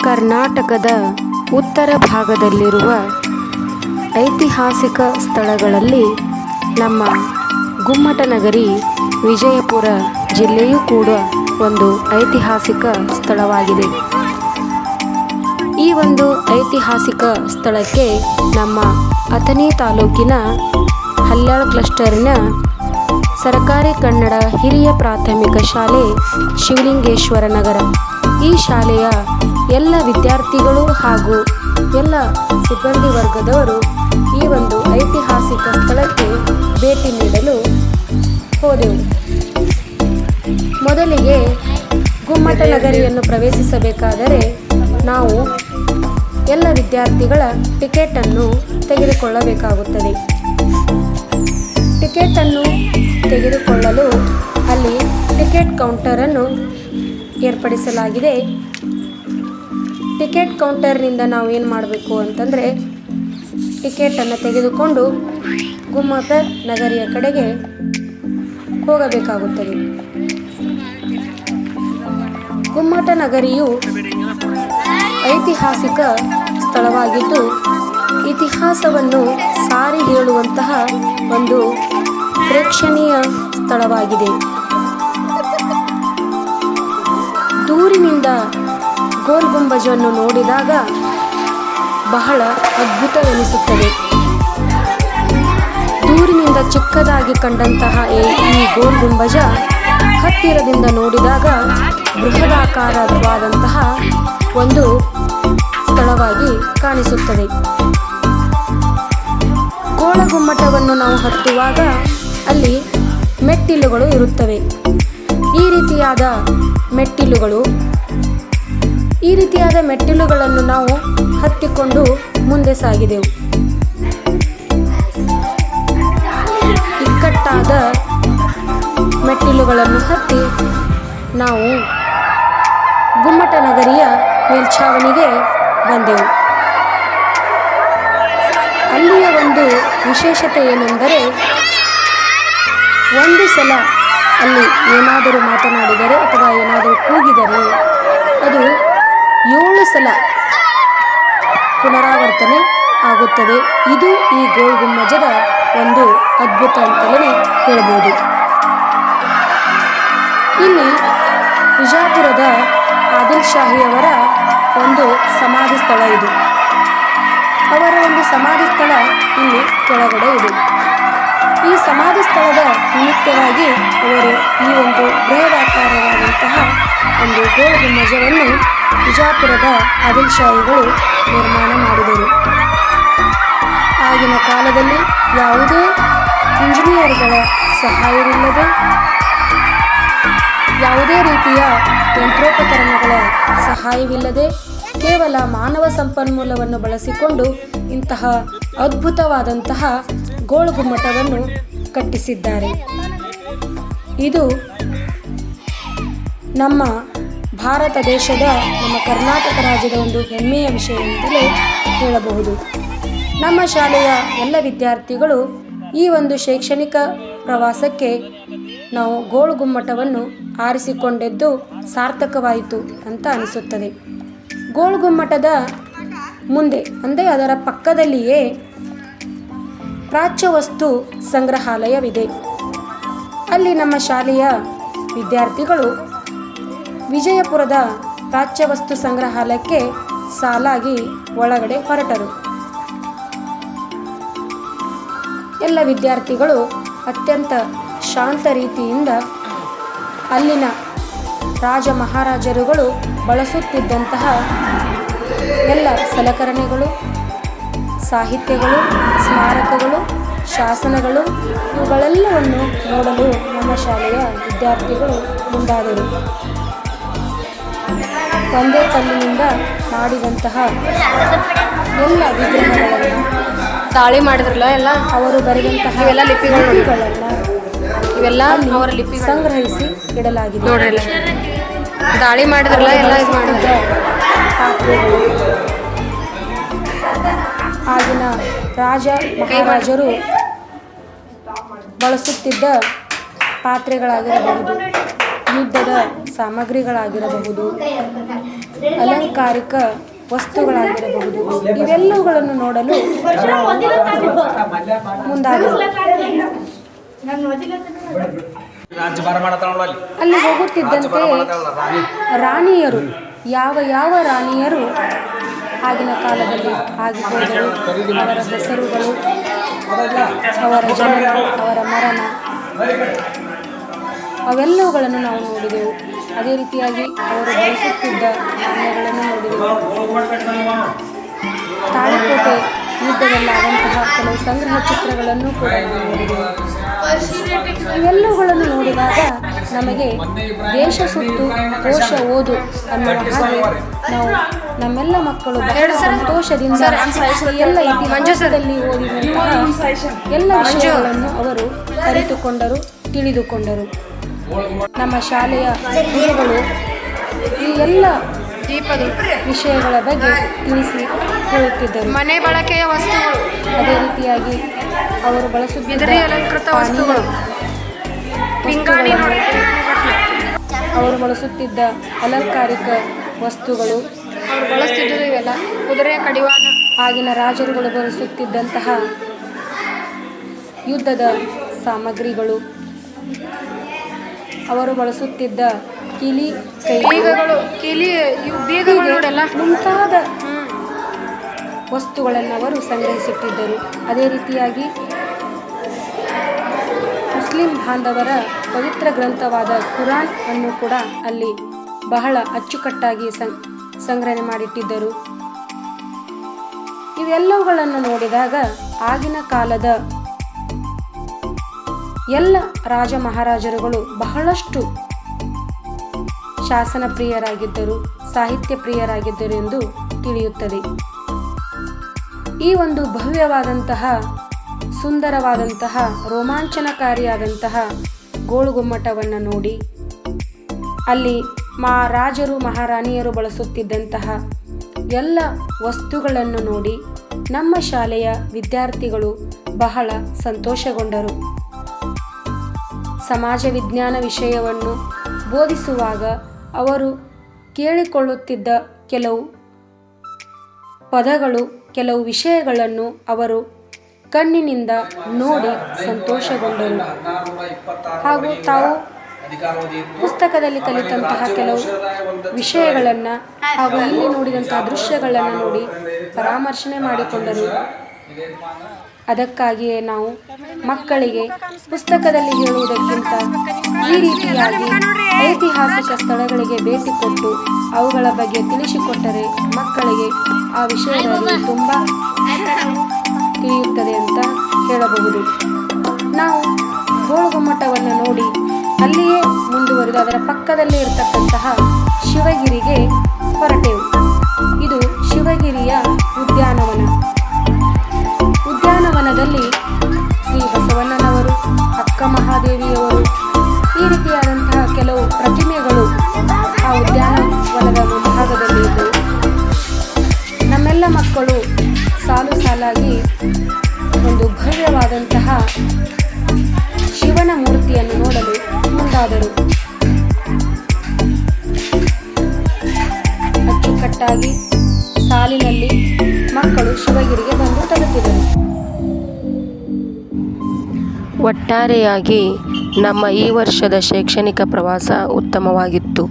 ಕರ್ನಾಟಕದ ಉತ್ತರ ಭಾಗದಲ್ಲಿರುವ ಐತಿಹಾಸಿಕ ಸ್ಥಳಗಳಲ್ಲಿ ನಮ್ಮ ಗುಮ್ಮಟನಗರಿ ವಿಜಯಪುರ ಜಿಲ್ಲೆಯೂ ಕೂಡ ಒಂದು ಐತಿಹಾಸಿಕ ಸ್ಥಳವಾಗಿದೆ. ಈ ಒಂದು ಐತಿಹಾಸಿಕ ಸ್ಥಳಕ್ಕೆ ನಮ್ಮ ಅಥಣಿ ತಾಲೂಕಿನ ಹಲ್ಯಾಳ ಕ್ಲಸ್ಟರಿನ ಸರ್ಕಾರಿ ಕನ್ನಡ ಹಿರಿಯ ಪ್ರಾಥಮಿಕ ಶಾಲೆ ಶಿವಲಿಂಗೇಶ್ವರ ನಗರ, ಈ ಶಾಲೆಯ ಎಲ್ಲ ವಿದ್ಯಾರ್ಥಿಗಳು ಹಾಗೂ ಎಲ್ಲ ಸಿಬ್ಬಂದಿ ವರ್ಗದವರು ಈ ಒಂದು ಐತಿಹಾಸಿಕ ಸ್ಥಳಕ್ಕೆ ಭೇಟಿ ನೀಡಲು ಹೋದೆವು. ಮೊದಲಿಗೆ ಗುಮ್ಮಟನಗರಿಯನ್ನು ಪ್ರವೇಶಿಸಬೇಕಾದರೆ ನಾವು ಎಲ್ಲ ವಿದ್ಯಾರ್ಥಿಗಳ ಟಿಕೆಟನ್ನು ತೆಗೆದುಕೊಳ್ಳಬೇಕಾಗುತ್ತದೆ. ಟಿಕೆಟನ್ನು ತೆಗೆದುಕೊಳ್ಳಲು ಅಲ್ಲಿ ಟಿಕೆಟ್ ಕೌಂಟರನ್ನು ಏರ್ಪಡಿಸಲಾಗಿದೆ. ಟಿಕೆಟ್ ಕೌಂಟರ್ನಿಂದ ನಾವು ಏನು ಮಾಡಬೇಕು ಅಂತಂದರೆ ಟಿಕೆಟನ್ನು ತೆಗೆದುಕೊಂಡು ಗುಮ್ಮಟ ನಗರಿಯ ಕಡೆಗೆ ಹೋಗಬೇಕಾಗುತ್ತದೆ. ಗುಮ್ಮಟ ನಗರಿಯು ಐತಿಹಾಸಿಕ ಸ್ಥಳವಾಗಿದ್ದು ಇತಿಹಾಸವನ್ನು ಸಾರಿ ಹೇಳುವಂತಹ ಒಂದು ಪ್ರೇಕ್ಷಣೀಯ ಸ್ಥಳವಾಗಿದೆ. ದೂರಿನಿಂದ ಗೋಲ್ ಗುಂಬಜನ್ನು ನೋಡಿದಾಗ ಬಹಳ ಅದ್ಭುತವೆನಿಸುತ್ತದೆ. ದೂರಿನಿಂದ ಚಿಕ್ಕದಾಗಿ ಕಂಡಂತಹ ಈ ಗೋಲ್ ಗುಂಬಜ ಹತ್ತಿರದಿಂದ ನೋಡಿದಾಗ ಬೃಹದಾಕಾರವಾದಂತಹ ಒಂದು ಸ್ಥಳವಾಗಿ ಕಾಣಿಸುತ್ತದೆ. ಗೋಳಗುಮ್ಮಟವನ್ನು ನಾವು ಹತ್ತುವಾಗ ಅಲ್ಲಿ ಮೆಟ್ಟಿಲುಗಳು ಇರುತ್ತವೆ. ಈ ರೀತಿಯಾದ ಮೆಟ್ಟಿಲುಗಳನ್ನು ನಾವು ಹತ್ತಿಕೊಂಡು ಮುಂದೆ ಸಾಗಿದೆವು. ಇಕ್ಕಟ್ಟಾದ ಮೆಟ್ಟಿಲುಗಳನ್ನು ಹತ್ತಿ ನಾವು ಗುಮ್ಮಟ ನಗರಿಯ ಮೇಲ್ಛಾವಣಿಗೆ ಬಂದೆವು. ಅಲ್ಲಿಯ ಒಂದು ವಿಶೇಷತೆ ಏನೆಂದರೆ ಒಂದು ಸಲ ಅಲ್ಲಿ ಏನಾದರೂ ಮಾತನಾಡಿದರೆ ಅಥವಾ ಏನಾದರೂ ಕೂಗಿದರೆ ಅದು 7 ಸಲ ಪುನರಾವರ್ತನೆ ಆಗುತ್ತದೆ. ಇದು ಈ ಗೋಲ್ ಗುಮ್ಮಜದ ಒಂದು ಅದ್ಭುತ ಅಂತಲೇ ಹೇಳ್ಬೋದು. ಇಲ್ಲಿ ವಿಜಯಪುರದ ಆದಿಲ್ ಶಾಹಿಯವರ ಒಂದು ಸಮಾಧಿ ಸ್ಥಳ ಇದು. ಅವರ ಒಂದು ಸಮಾಧಿ ಸ್ಥಳ ಇಲ್ಲಿ ಕೆಳಗಡೆ ಇದೆ. ಈ ಸಮಾಧಿ ಸ್ಥಳದ ನಿಮಿತ್ತವಾಗಿ ಅವರು ಈ ಒಂದು ಬೃಹದಾಕಾರವಾದಂತಹ ಒಂದು ಗೋಲ್ ಗುಮ್ಮಜವನ್ನು ವಿಜಯಪುರದ ಆದಿಲ್ ಶಾಹಿಗಳು ನಿರ್ಮಾಣ ಮಾಡಿದರು. ಆಗಿನ ಕಾಲದಲ್ಲಿ ಯಾವುದೇ ಇಂಜಿನಿಯರ್ಗಳ ಸಹಾಯವಿಲ್ಲದೆ, ಯಾವುದೇ ರೀತಿಯ ಯಂತ್ರೋಪಕರಣಗಳ ಸಹಾಯವಿಲ್ಲದೆ ಕೇವಲ ಮಾನವ ಸಂಪನ್ಮೂಲವನ್ನು ಬಳಸಿಕೊಂಡು ಇಂತಹ ಅದ್ಭುತವಾದಂತಹ ಗೋಲ್ ಗುಮ್ಮಟವನ್ನು ಕಟ್ಟಿಸಿದ್ದಾರೆ. ಇದು ನಮ್ಮ ಭಾರತ ದೇಶದ, ನಮ್ಮ ಕರ್ನಾಟಕ ರಾಜ್ಯದ ಒಂದು ಹೆಮ್ಮೆಯ ವಿಷಯ ಅಂತಲೇ ಹೇಳಬಹುದು. ನಮ್ಮ ಶಾಲೆಯ ಎಲ್ಲ ವಿದ್ಯಾರ್ಥಿಗಳು ಈ ಒಂದು ಶೈಕ್ಷಣಿಕ ಪ್ರವಾಸಕ್ಕೆ ನಾವು ಗೋಲ್ ಗುಮ್ಮಟವನ್ನು ಆರಿಸಿಕೊಂಡಿದ್ದು ಸಾರ್ಥಕವಾಯಿತು ಅಂತ ಅನಿಸುತ್ತದೆ. ಗೋಲ್ ಗುಮ್ಮಟದ ಮುಂದೆ ಅಂದರೆ ಅದರ ಪಕ್ಕದಲ್ಲಿಯೇ ಪ್ರಾಚ್ಯ ವಸ್ತು ಸಂಗ್ರಹಾಲಯವಿದೆ. ಅಲ್ಲಿ ನಮ್ಮ ಶಾಲೆಯ ವಿದ್ಯಾರ್ಥಿಗಳು ವಿಜಯಪುರದ ಪ್ರಾಚ್ಯ ವಸ್ತು ಸಂಗ್ರಹಾಲಯಕ್ಕೆ ಸಾಲಾಗಿ ಒಳಗಡೆ ಹೊರಟರು. ಎಲ್ಲ ವಿದ್ಯಾರ್ಥಿಗಳು ಅತ್ಯಂತ ಶಾಂತ ರೀತಿಯಿಂದ ಅಲ್ಲಿನ ರಾಜ ಮಹಾರಾಜರುಗಳು ಬಳಸುತ್ತಿದ್ದಂತಹ ಎಲ್ಲ ಸಲಕರಣೆಗಳು, ಸಾಹಿತ್ಯಗಳು, ಸ್ಮಾರಕಗಳು, ಶಾಸನಗಳು ಇವುಗಳೆಲ್ಲವನ್ನು ನೋಡಲು ನಮ್ಮ ಶಾಲೆಯ ವಿದ್ಯಾರ್ಥಿಗಳು ಮುಂದಾದರು. ಒಂದೇ ಕಲ್ಲಿನಿಂದ ಮಾಡಿದಂತಹ ಎಲ್ಲ ವಿಗ್ರಹಗಳನ್ನು ದಾಳಿ ಮಾಡಿದ್ರಲ್ಲ ಎಲ್ಲ ಅವರು ಬರೆದಂತಹ ಇವೆಲ್ಲ ಲಿಪಿಗಳನ್ನ ಇವೆಲ್ಲ ಅವರ ಲಿಪಿ ಸಂಗ್ರಹಿಸಿ ಇಡಲಾಗಿದೆ. ನೋಡ್ರಲ್ಲ ದಾಳಿ ಮಾಡಿದ್ರಲ್ಲ ಎಲ್ಲ ಇದು ಮಾಡಿದ ಪಾತ್ರೆಗಳು, ಆಗಿನ ರಾಜ ಮಹಾರಾಜರು ಬಳಸುತ್ತಿದ್ದ ಪಾತ್ರೆಗಳಾಗಿರಬಹುದು, ಯುದ್ಧದ ಸಾಮಗ್ರಿಗಳಾಗಿರಬಹುದು, ಅಲಂಕಾರಿಕ ವಸ್ತುಗಳಾಗಿರಬಹುದು, ಇವೆಲ್ಲವುಗಳನ್ನು ನೋಡಲು ಮುಂದಾದೆವು. ಅಲ್ಲಿ ಹೋಗುತ್ತಿದ್ದಂತೆ ರಾಣಿಯರು, ಯಾವ ಯಾವ ರಾಣಿಯರು ಆಗಿನ ಕಾಲದಲ್ಲಿ ಆಗಿ ಹೋದರು, ಅವರ ಹೆಸರುಗಳು, ಅವರ ಜನನ, ಅವರ ಮರಣ, ಅವೆಲ್ಲವುಗಳನ್ನು ನಾವು ನೋಡಿದೆವು. ಅದೇ ರೀತಿಯಾಗಿ ಅವರು ಬಳಸುತ್ತಿದ್ದ ನಾಣ್ಯಗಳನ್ನು ನೋಡಿದೆವು. ತಾಳಿಕೋಟೆ ಯುದ್ಧದಲ್ಲಾದಂತಹ ಕೆಲವು ಸಂಗ್ರಹ ಚಿತ್ರಗಳನ್ನು ಕೂಡ ನೋಡಿದೆವು. ಇವೆಲ್ಲವುಗಳನ್ನು ನೋಡಿದಾಗ ನಮಗೆ ದೇಶ ಸುತ್ತು ಕೋಶ ಓದು ಅನ್ನುವ ಹಾಗೆ ನಾವು ನಮ್ಮೆಲ್ಲ ಮಕ್ಕಳು ಬಹಳ ಸಂತೋಷದಿಂದ ಎಲ್ಲ ಇತಿಹಾಸದಲ್ಲಿ ಓದಿದಂತಹ ಎಲ್ಲ ವಿಷಯಗಳನ್ನು ಅವರು ಅರಿತುಕೊಂಡರು, ತಿಳಿದುಕೊಂಡರು. ನಮ್ಮ ಶಾಲೆಯ ಗುರುಗಳು ಈ ಎಲ್ಲ ವಿಷಯಗಳ ಬಗ್ಗೆ ತಿಳಿಸಿ ಹೇಳುತ್ತಿದ್ದರು. ಮನೆ ಬಳಕೆಯ ವಸ್ತುಗಳು, ಅದೇ ರೀತಿಯಾಗಿ ಅವರು ಬಳಸುತ್ತಿದ್ದ ಅಲಂಕೃತ ವಸ್ತುಗಳು, ಅವರು ಬಳಸುತ್ತಿದ್ದ ಅಲಂಕಾರಿಕ ವಸ್ತುಗಳು, ಅವರು ಬಳಸ್ತಿದ್ದು ಇವೆಲ್ಲ ಕುದುರೆ ಕಡಿವಾಣ, ಆಗಿನ ರಾಜರುಗಳು ಬಳಸುತ್ತಿದ್ದಂತಹ ಯುದ್ಧದ ಸಾಮಗ್ರಿಗಳು, ಅವರು ಬಳಸುತ್ತಿದ್ದ ಕಿಲಿ ಬೀಗಗಳು, ಬೀಗಗಳು ನೋಡಲ್ಲ, ಮುಂತಾದ ವಸ್ತುಗಳನ್ನು ಅವರು ಸಂಗ್ರಹಿಸಿಟ್ಟಿದ್ದರು. ಅದೇ ರೀತಿಯಾಗಿ ಮುಸ್ಲಿಂ ಬಾಂಧವರ ಪವಿತ್ರ ಗ್ರಂಥವಾದ ಕುರಾನ್ ಅನ್ನು ಕೂಡ ಅಲ್ಲಿ ಬಹಳ ಅಚ್ಚುಕಟ್ಟಾಗಿ ಸಂಗ್ರಹಣೆ ಮಾಡಿಟ್ಟಿದ್ದರು. ಇವೆಲ್ಲವುಗಳನ್ನು ನೋಡಿದಾಗ ಆಗಿನ ಕಾಲದ ಎಲ್ಲ ರಾಜ ಮಹಾರಾಜರುಗಳು ಬಹಳಷ್ಟು ಶಾಸನ ಪ್ರಿಯರಾಗಿದ್ದರು, ಸಾಹಿತ್ಯ ಪ್ರಿಯರಾಗಿದ್ದರು ಎಂದು ತಿಳಿಯುತ್ತದೆ. ಈ ಒಂದು ಭವ್ಯವಾದಂತಹ, ಸುಂದರವಾದಂತಹ, ರೋಮಾಂಚನಕಾರಿಯಾದಂತಹ ಗೋಳುಗುಮ್ಮಟವನ್ನು ನೋಡಿ, ಅಲ್ಲಿ ರಾಜರು ಮಹಾರಾಣಿಯರು ಬಳಸುತ್ತಿದ್ದಂತಹ ಎಲ್ಲ ವಸ್ತುಗಳನ್ನು ನೋಡಿ ನಮ್ಮ ಶಾಲೆಯ ವಿದ್ಯಾರ್ಥಿಗಳು ಬಹಳ ಸಂತೋಷಗೊಂಡರು. ಸಮಾಜ ವಿಜ್ಞಾನ ವಿಷಯವನ್ನು ಬೋಧಿಸುವಾಗ ಅವರು ಕೇಳಿಕೊಳ್ಳುತ್ತಿದ್ದ ಕೆಲವು ಪದಗಳು, ಕೆಲವು ವಿಷಯಗಳನ್ನು ಅವರು ಕಣ್ಣಿನಿಂದ ನೋಡಿ ಸಂತೋಷಗೊಂಡರು. ಹಾಗೂ ತಾವು ಪುಸ್ತಕದಲ್ಲಿ ಕಲಿತಂತಹ ಕೆಲವು ವಿಷಯಗಳನ್ನು ಹಾಗೂ ಇಲ್ಲಿ ನೋಡಿದಂತಹ ದೃಶ್ಯಗಳನ್ನು ನೋಡಿ ಪರಾಮರ್ಶನೆ ಮಾಡಿಕೊಂಡರು. ಅದಕ್ಕಾಗಿಯೇ ನಾವು ಮಕ್ಕಳಿಗೆ ಪುಸ್ತಕದಲ್ಲಿ ಹೇಳುವುದಕ್ಕಿಂತ ಈ ರೀತಿಯಾಗಿ ಐತಿಹಾಸಿಕ ಸ್ಥಳಗಳಿಗೆ ಭೇಟಿ ಕೊಟ್ಟು ಅವುಗಳ ಬಗ್ಗೆ ತಿಳಿಸಿಕೊಟ್ಟರೆ ಮಕ್ಕಳಿಗೆ ಆ ವಿಷಯದಲ್ಲಿ ತುಂಬ ತಿಳಿಯುತ್ತದೆ ಅಂತ ಹೇಳಬಹುದು. ನಾವು ಗೋಳುಗುಮ್ಮಟವನ್ನು ನೋಡಿ ಅಲ್ಲಿಯೇ ಮುಂದುವರಿದು ಅದರ ಪಕ್ಕದಲ್ಲೇ ಇರತಕ್ಕಂತಹ ಶಿವಗಿರಿಗೆ ಹೊರಟೆವು. ಇದು ಶಿವಗಿರಿಯ ಉದ್ಯಾನವನದಲ್ಲಿ ಶ್ರೀ ಬಸವಣ್ಣನವರು, ಅಕ್ಕ ಮಹಾದೇವಿಯವರು, ಈ ರೀತಿಯಾದಂತಹ ಕೆಲವು ಪ್ರತಿಮೆಗಳು ಆ ಉದ್ಯಾನವನದ ಮುಂಭಾಗದಲ್ಲಿ ಇದ್ದವು. ನಮ್ಮೆಲ್ಲ ಮಕ್ಕಳು ಸಾಲು ಸಾಲಾಗಿ ಒಂದು ಭವ್ಯವಾದಂತಹ ಶಿವನ ಮೂರ್ತಿಯನ್ನು ನೋಡಲು ಮುಂದಾದರು. ಅಚ್ಚುಕಟ್ಟಾಗಿ ಸಾಲಿನಲ್ಲಿ ಮಕ್ಕಳು ಶಿವಗಿರಿಗೆ ಬಂದು ತಲುಪಿದರು. ಒಟ್ಟಾರೆಯಾಗಿ ನಮ್ಮ ಈ ವರ್ಷದ ಶೈಕ್ಷಣಿಕ ಪ್ರವಾಸ ಉತ್ತಮವಾಗಿತ್ತು.